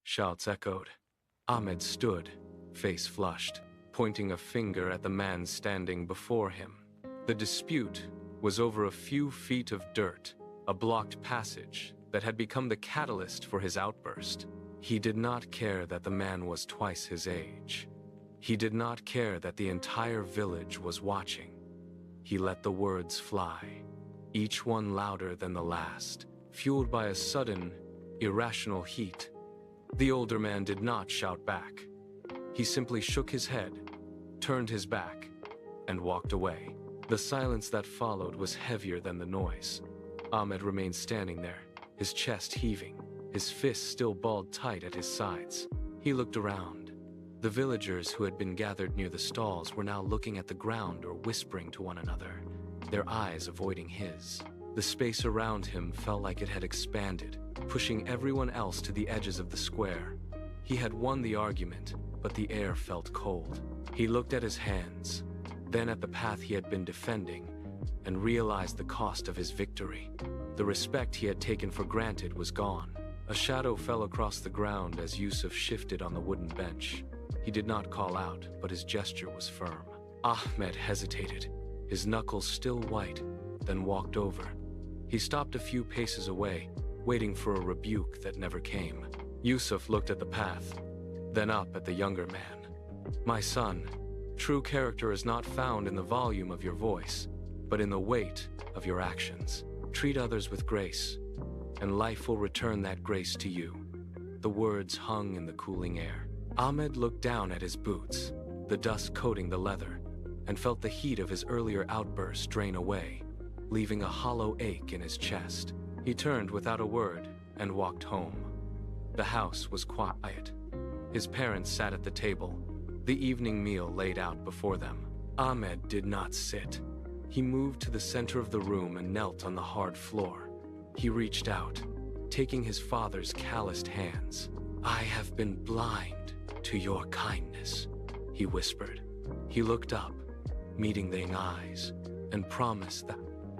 shouts echoed. Ahmed stood, face flushed, pointing a finger at the man standing before him. The dispute was over a few feet of dirt, a blocked passage that had become the catalyst for his outburst. He did not care that the man was twice his age. He did not care that the entire village was watching. He let the words fly, each one louder than the last, fueled by a sudden, irrational heat. The older man did not shout back. He simply shook his head, turned his back, and walked away. The silence that followed was heavier than the noise. Ahmed remained standing there, his chest heaving, his fists still balled tight at his sides. He looked around. The villagers who had been gathered near the stalls were now looking at the ground or whispering to one another, their eyes avoiding his. The space around him felt like it had expanded, pushing everyone else to the edges of the square. He had won the argument, but the air felt cold. He looked at his hands, then at the path he had been defending, and realized the cost of his victory. The respect he had taken for granted was gone. A shadow fell across the ground as Yusuf shifted on the wooden bench. He did not call out, but his gesture was firm. Ahmed hesitated, his knuckles still white, then walked over. He stopped a few paces away, waiting for a rebuke that never came. Yusuf looked at the path, then up at the younger man. "My son, true character is not found in the volume of your voice, but in the weight of your actions. Treat others with grace, and life will return that grace to you." The words hung in the cooling air. Ahmed looked down at his boots, the dust coating the leather, and felt the heat of his earlier outburst drain away, leaving a hollow ache in his chest. He turned without a word and walked home. The house was quiet. His parents sat at the table, the evening meal laid out before them. Ahmed did not sit. He moved to the center of the room and knelt on the hard floor. He reached out, taking his father's calloused hands. "I have been blind to your kindness," he whispered. He looked up, meeting their eyes, and promised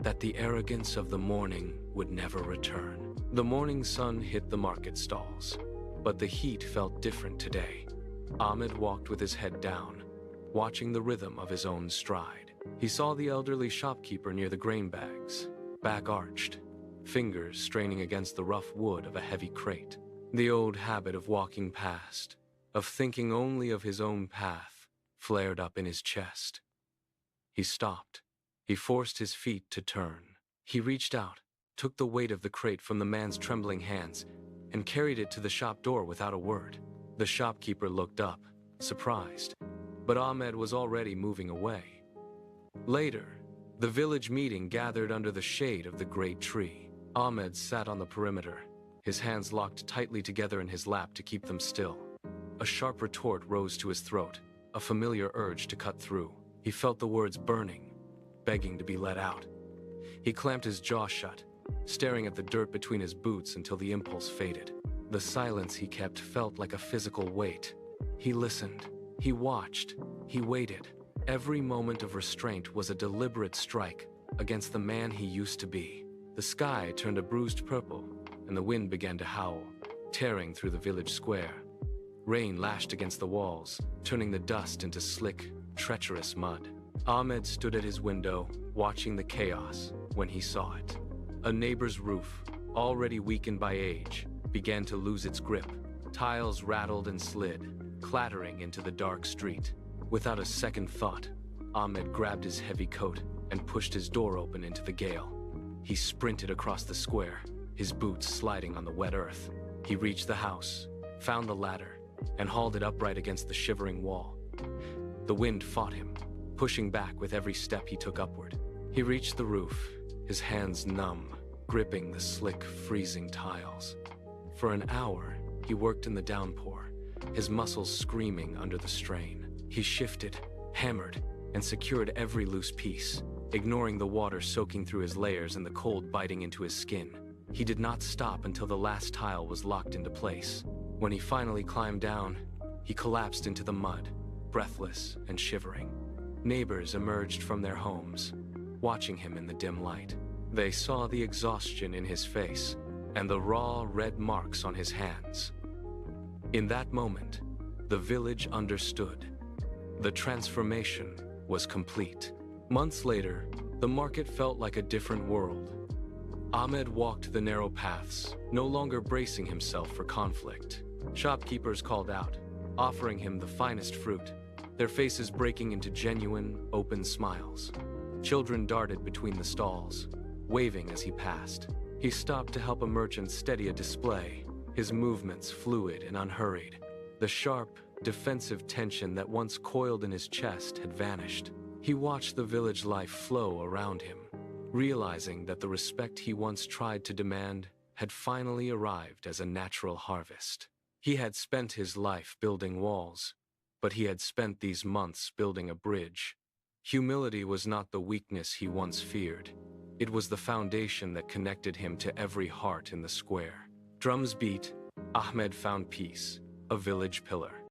that the arrogance of the morning would never return. The morning sun hit the market stalls, but the heat felt different today. Ahmed walked with his head down, watching the rhythm of his own stride. He saw the elderly shopkeeper near the grain bags, back arched, fingers straining against the rough wood of a heavy crate. The old habit of walking past, of thinking only of his own path, flared up in his chest. He stopped. He forced his feet to turn. He reached out, took the weight of the crate from the man's trembling hands, and carried it to the shop door without a word. The shopkeeper looked up, surprised, but Ahmed was already moving away. Later, the village meeting gathered under the shade of the great tree. Ahmed sat on the perimeter, his hands locked tightly together in his lap to keep them still. A sharp retort rose to his throat, a familiar urge to cut through. He felt the words burning, begging to be let out. He clamped his jaw shut, staring at the dirt between his boots until the impulse faded. The silence he kept felt like a physical weight. He listened, he watched, he waited. Every moment of restraint was a deliberate strike against the man he used to be. The sky turned a bruised purple, and the wind began to howl, tearing through the village square. Rain lashed against the walls, turning the dust into slick, treacherous mud. Ahmed stood at his window, watching the chaos, when he saw it. A neighbor's roof, already weakened by age, began to lose its grip. Tiles rattled and slid, clattering into the dark street. Without a second thought, Ahmed grabbed his heavy coat and pushed his door open into the gale. He sprinted across the square, his boots sliding on the wet earth. He reached the house, found the ladder, and hauled it upright against the shivering wall. The wind fought him, pushing back with every step he took upward. He reached the roof, his hands numb, gripping the slick, freezing tiles. For an hour, he worked in the downpour, his muscles screaming under the strain. He shifted, hammered, and secured every loose piece, ignoring the water soaking through his layers and the cold biting into his skin. He did not stop until the last tile was locked into place. When he finally climbed down, he collapsed into the mud, breathless and shivering. Neighbors emerged from their homes, watching him in the dim light. They saw the exhaustion in his face and the raw red marks on his hands. In that moment, the village understood. The transformation was complete. Months later, the market felt like a different world. Ahmed walked the narrow paths, no longer bracing himself for conflict. Shopkeepers called out, offering him the finest fruit, their faces breaking into genuine, open smiles. Children darted between the stalls, waving as he passed. He stopped to help a merchant steady a display, his movements fluid and unhurried. The sharp, defensive tension that once coiled in his chest had vanished. He watched the village life flow around him, realizing that the respect he once tried to demand had finally arrived as a natural harvest. He had spent his life building walls, but he had spent these months building a bridge. Humility was not the weakness he once feared. It was the foundation that connected him to every heart in the square. Drums beat, Ahmed found peace, a village pillar.